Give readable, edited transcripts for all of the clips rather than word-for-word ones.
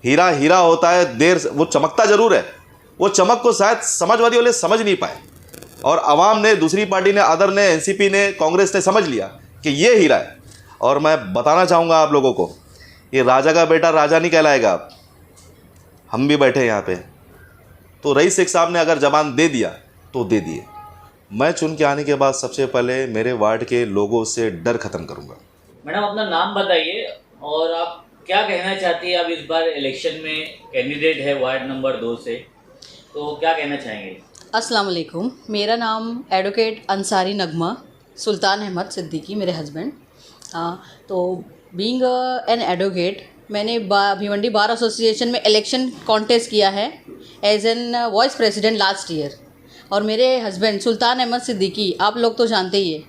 हीरा हीरा होता है, देर वो चमकता ज़रूर है, वो चमक को शायद समाजवादी वाले समझ नहीं पाए और आवाम ने, दूसरी पार्टी ने, अदर ने, एनसीपी ने, कांग्रेस ने समझ लिया कि ये हीरा है। और मैं बताना चाहूँगा आप लोगों को, ये राजा का बेटा राजा नहीं कहलाएगा। हम भी बैठे यहाँ पे, तो रईस शेख साहब ने अगर जबान दे दिया तो दे दिए। मैं चुन के आने के बाद सबसे पहले मेरे वार्ड के लोगों से डर ख़त्म करूँगा। मैडम अपना नाम बताइए और आप क्या कहना चाहती है। आप इस बार इलेक्शन में कैंडिडेट है वार्ड नंबर 2 से, तो क्या कहना चाहेंगे। अस्सलाम वालेकुम, मेरा नाम एडवोकेट अंसारी नगमा सुल्तान अहमद सिद्दीकी, मेरे हस्बैंड। तो बीइंग एन एडवोकेट, मैंने भिवंडी बार एसोसिएशन में इलेक्शन कॉन्टेस्ट किया है as an vice president last year. और मेरे हस्बैंड सुल्तान अहमद सिद्दीकी, आप लोग तो जानते ही है,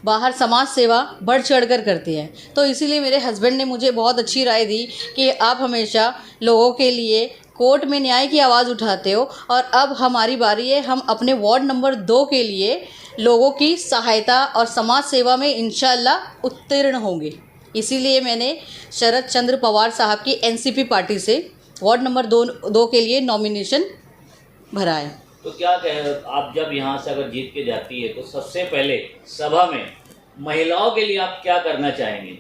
बाहर समाज सेवा बढ़ चढ़ कर करते हैं। तो इसीलिए मेरे हस्बैंड ने मुझे बहुत अच्छी राय दी कि आप हमेशा लोगों के लिए कोर्ट में न्याय की आवाज़ उठाते हो और अब हमारी बारी है, हम अपने वार्ड नंबर 2 के लिए लोगों की सहायता और समाज सेवा में इंशाअल्लाह उत्तीर्ण होंगे। इसीलिए मैंने शरद चंद्र पवार साहब की एनसीपी पार्टी से वार्ड नंबर 2 के लिए नॉमिनेशन भरा है। तो क्या आप जब यहाँ से अगर जीत के जाती है तो सबसे पहले सभा में महिलाओं के लिए आप क्या करना चाहेंगे।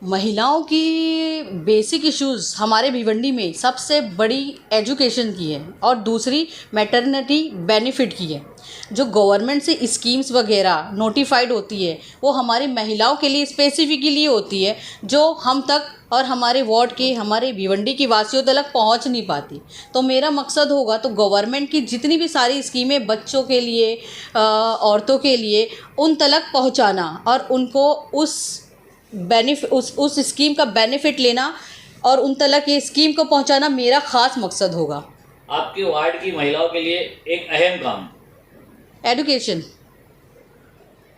महिलाओं की बेसिक इश्यूज़ हमारे भिवंडी में सबसे बड़ी एजुकेशन की है और दूसरी मैटरनिटी बेनिफिट की है। जो गवर्नमेंट से स्कीम्स वगैरह नोटिफाइड होती है वो हमारी महिलाओं के लिए स्पेसिफिकली होती है, जो हम तक और हमारे वार्ड के, हमारे भिवंडी की वासियों तक पहुंच नहीं पाती। तो मेरा मकसद होगा तो गवर्नमेंट की जितनी भी सारी स्कीमें बच्चों के लिए, औरतों के लिए, उन तक पहुंचाना और उनको उस स्कीम का बेनिफिट लेना और उन तक ये स्कीम को पहुंचाना मेरा ख़ास मकसद होगा। आपके वार्ड की महिलाओं के लिए एक अहम काम एजुकेशन।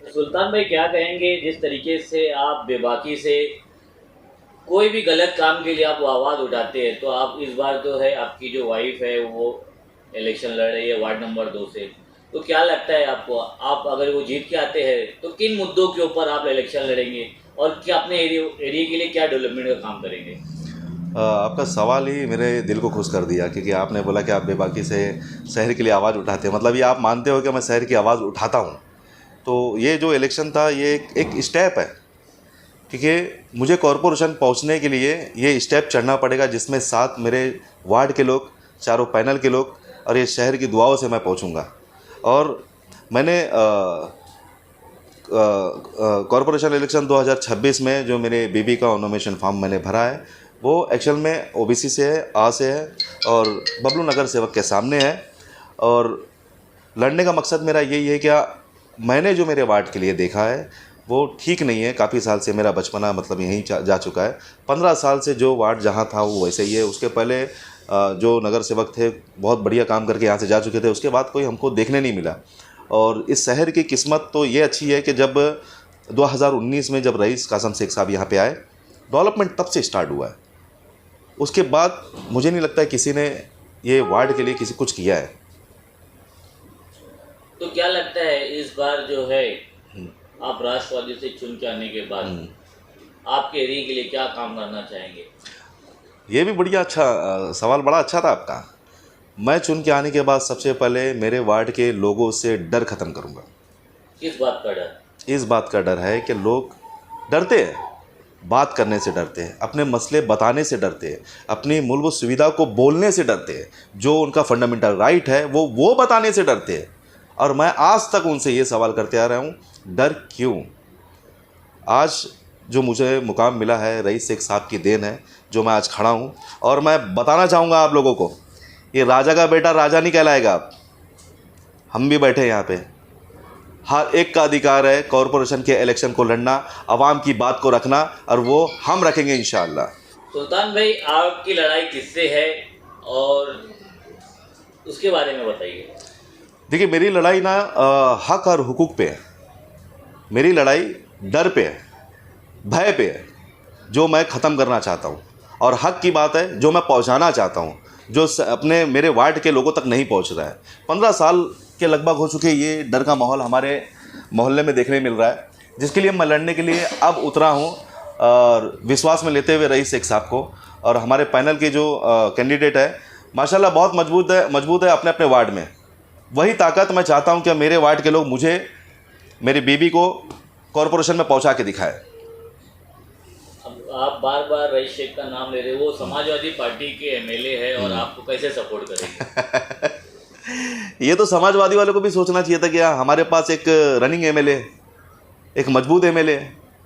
सुल्तान भाई क्या कहेंगे, जिस तरीके से आप बेबाकी से कोई भी गलत काम के लिए आप आवाज़ उठाते हैं, तो आप इस बार तो है आपकी जो वाइफ है वो इलेक्शन लड़ रही है वार्ड नंबर 2 से, तो क्या लगता है आपको, आप अगर वो जीत के आते हैं तो किन मुद्दों के ऊपर आप इलेक्शन लड़ेंगे और क्या अपने एरिया के लिए क्या डेवलपमेंट का काम करेंगे। आपका सवाल ही मेरे दिल को खुश कर दिया, क्योंकि आपने बोला कि आप बेबाकी से शहर के लिए आवाज़ उठाते हैं। मतलब ये आप मानते हो कि मैं शहर की आवाज़ उठाता हूँ। तो ये जो इलेक्शन था ये एक स्टेप है, क्योंकि मुझे कॉरपोरेशन पहुँचने के लिए ये स्टेप चढ़ना पड़ेगा, जिसमें साथ मेरे वार्ड के लोग, चारों पैनल के लोग और ये शहर की दुआओं से मैं पहुँचूँगा। और मैंने कॉरपोरेशन इलेक्शन 2026 में जो मेरे बीबी का नॉमिनेशन फॉर्म मैंने भरा है वो एक्चुअल में ओबीसी से है, आ से है और बबलू नगर सेवक के सामने है। और लड़ने का मकसद मेरा यही है कि मैंने जो मेरे वार्ड के लिए देखा है वो ठीक नहीं है। काफ़ी साल से मेरा बचपना मतलब यहीं जा चुका है। 15 साल से जो वार्ड जहाँ था वो वैसे ही है। उसके पहले जो नगर सेवक थे बहुत बढ़िया काम करके यहाँ से जा चुके थे, उसके बाद कोई हमको देखने नहीं मिला। और इस शहर की किस्मत तो ये अच्छी है कि जब 2019 में जब रईस कासम शेख साहब यहाँ पे आए, डेवलपमेंट तब से स्टार्ट हुआ है। उसके बाद मुझे नहीं लगता है किसी ने ये वार्ड के लिए किसी कुछ किया है। तो क्या लगता है इस बार जो है आप राष्ट्रवादी से चुन के आने के बाद आपके एरिया के लिए क्या काम करना चाहेंगे। ये भी बढ़िया अच्छा सवाल, बड़ा अच्छा था आपका। मैं चुन के आने के बाद सबसे पहले मेरे वार्ड के लोगों से डर ख़त्म करूँगा। किस बात का डर। इस बात का डर है कि लोग डरते हैं, बात करने से डरते हैं, अपने मसले बताने से डरते हैं, अपनी मूलभूत सुविधा को बोलने से डरते हैं, जो उनका फंडामेंटल राइट है वो बताने से डरते हैं। और मैं आज तक उनसे ये सवाल करते आ रहा हूँ, डर क्यों। आज जो मुझे मुकाम मिला है रईस शेख साहब की देन है, जो मैं आज खड़ा हूँ। और मैं बताना चाहूँगा आप लोगों को, ये राजा का बेटा राजा नहीं कहलाएगा। हम भी बैठे यहाँ पे, हर एक का अधिकार है कॉरपोरेशन के इलेक्शन को लड़ना, आवाम की बात को रखना, और वो हम रखेंगे इंशाअल्लाह। सुल्तान भाई आपकी लड़ाई किससे है और उसके बारे में बताइए। देखिए मेरी लड़ाई ना हक और हुकूक पे है। मेरी लड़ाई डर पे है, भय पे है, जो मैं ख़त्म करना चाहता हूँ। और हक की बात है जो मैं पहुँचाना चाहता हूँ, जो अपने मेरे वार्ड के लोगों तक नहीं पहुँच रहा है। 15 साल के लगभग हो चुके ये डर का माहौल हमारे मोहल्ले में देखने मिल रहा है, जिसके लिए मैं लड़ने के लिए अब उतरा हूँ। और विश्वास में लेते हुए रईस शेख साहब को और हमारे पैनल के जो कैंडिडेट है माशाल्लाह बहुत मजबूत है अपने अपने वार्ड में। वही ताकत मैं चाहता हूं कि मेरे वार्ड के लोग मुझे, मेरी बीबी को कॉरपोरेशन में पहुंचा के दिखाए। अब आप बार बार रईस शेख का नाम ले रहे हो, वो समाजवादी पार्टी के एमएलए है और आपको कैसे सपोर्ट करेंगे? ये तो समाजवादी वालों को भी सोचना चाहिए था कि हमारे पास एक रनिंग एमएलए, एक मजबूत एमएलए,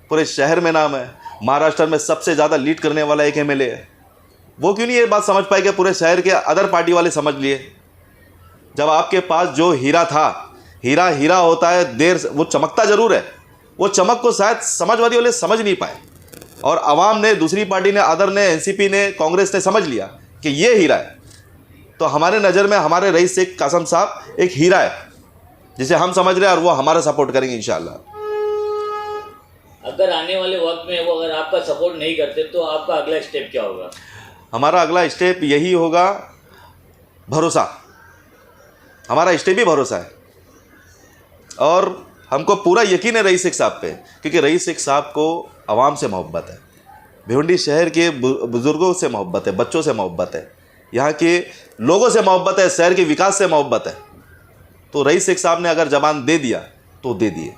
पूरे शहर में नाम है, महाराष्ट्र में सबसे ज़्यादा लीड करने वाला एक एमएलए है। वो क्यों नहीं ये बात समझ पाए कि पूरे शहर के अदर पार्टी वाले समझ लिए? जब आपके पास जो हीरा था, हीरा हीरा होता है, देर वो चमकता ज़रूर है, वो चमक को शायद समाजवादी वाले समझ नहीं पाए और आवाम ने, दूसरी पार्टी ने, अदर ने, एनसीपी ने, कांग्रेस ने समझ लिया कि ये हीरा है। तो हमारे नज़र में हमारे रईस शेख कासम साहब एक हीरा है जिसे हम समझ रहे हैं और वो हमारा सपोर्ट करेंगे इंशाल्लाह। अगर आने वाले वक्त में वो अगर आपका सपोर्ट नहीं करते तो आपका अगला स्टेप क्या होगा? हमारा अगला स्टेप यही होगा, भरोसा। हमारा स्टेप ही भरोसा है और हमको पूरा यकीन है रईस शेख साहब पे, क्योंकि रईस शेख साहब को आवाम से मोहब्बत है, भिवंडी शहर के बुज़ुर्गों से मोहब्बत है, बच्चों से मोहब्बत है, यहाँ के लोगों से मोहब्बत है, शहर के विकास से मोहब्बत है। तो रईस शेख साहब ने अगर जबान दे दिया तो दे दिए।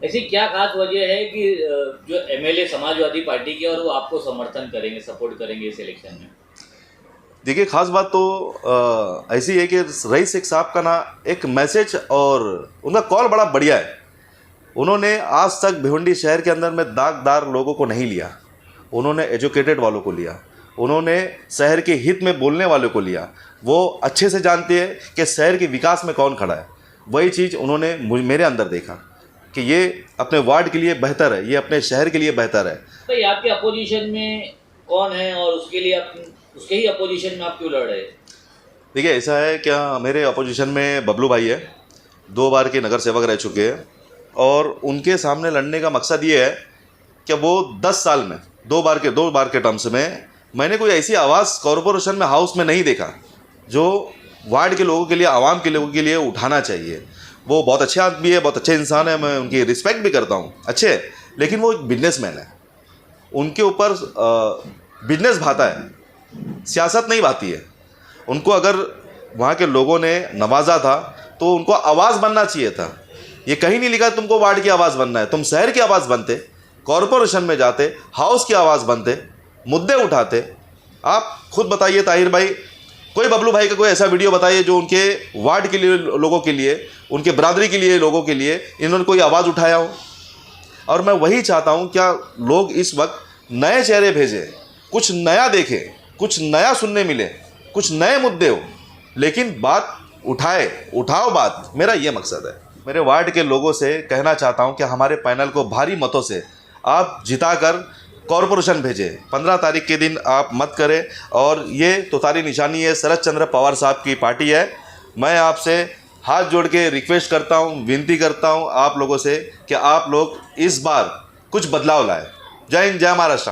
ऐसी क्या खास वजह है कि जो एमएलए समाजवादी पार्टी के और वो आपको समर्थन करेंगे, सपोर्ट करेंगे इस इलेक्शन में? देखिए, खास बात तो ऐसी है कि रईस शेख साहब का ना एक मैसेज और उनका कॉल बड़ा बढ़िया है। उन्होंने आज तक भिवंडी शहर के अंदर में दागदार लोगों को नहीं लिया, उन्होंने एजुकेटेड वालों को लिया, उन्होंने शहर के हित में बोलने वालों को लिया। वो अच्छे से जानते हैं कि शहर के विकास में कौन खड़ा है। वही चीज़ उन्होंने मेरे अंदर देखा कि ये अपने वार्ड के लिए बेहतर है, ये अपने शहर के लिए बेहतर है। भाई आपके अपोजिशन में कौन है और उसके लिए उसके ही अपोजिशन में आप क्यों लड़ रहे हैं? देखिए, ऐसा है क्या, मेरे अपोजिशन में बबलू भाई है, 2 बार के नगर सेवक रह चुके हैं और उनके सामने लड़ने का मकसद ये है कि वो 10 साल में 2 बार के टर्म्स में मैंने कोई ऐसी आवाज़ कॉरपोरेशन में, हाउस में नहीं देखा जो वार्ड के लोगों के लिए, आवाम के लोगों के लिए उठाना चाहिए। वो बहुत अच्छे आदमी है, बहुत अच्छे इंसान है, मैं उनकी रिस्पेक्ट भी करता हूँ, अच्छे, लेकिन वो एक बिजनेसमैन है, उनके ऊपर बिजनेस भाता है, सियासत नहीं भाती है। उनको अगर वहाँ के लोगों ने नवाजा था तो उनको आवाज़ बनना चाहिए था। ये कहीं नहीं लिखा तुमको वार्ड की आवाज़ बनना है, तुम शहर की आवाज़ बनते, कॉरपोरेशन में जाते, हाउस की आवाज़ बनते, मुद्दे उठाते। आप खुद बताइए ताहिर भाई, कोई बबलू भाई का कोई ऐसा वीडियो बताइए जो उनके वार्ड के लिए, लोगों के लिए, उनके बरादरी के लिए, लोगों के लिए इन्होंने कोई आवाज़ उठाया हो। और मैं वही चाहता हूँ, क्या लोग इस वक्त नए चेहरे भेजें, कुछ नया देखें, कुछ नया सुनने मिले, कुछ नए मुद्दे हो, लेकिन बात उठाओ बात। मेरा ये मकसद है। मेरे वार्ड के लोगों से कहना चाहता हूँ कि हमारे पैनल को भारी मतों से आप जिताकर कॉरपोरेशन भेजें। 15 तारीख के दिन आप मत करें और ये तोतारी निशानी है, शरद चंद्र पवार साहब की पार्टी है। मैं आपसे हाथ जोड़ के रिक्वेस्ट करता हूँ, विनती करता हूँ आप लोगों से कि आप लोग इस बार कुछ बदलाव लाएं। जय हिंद, जय महाराष्ट्र।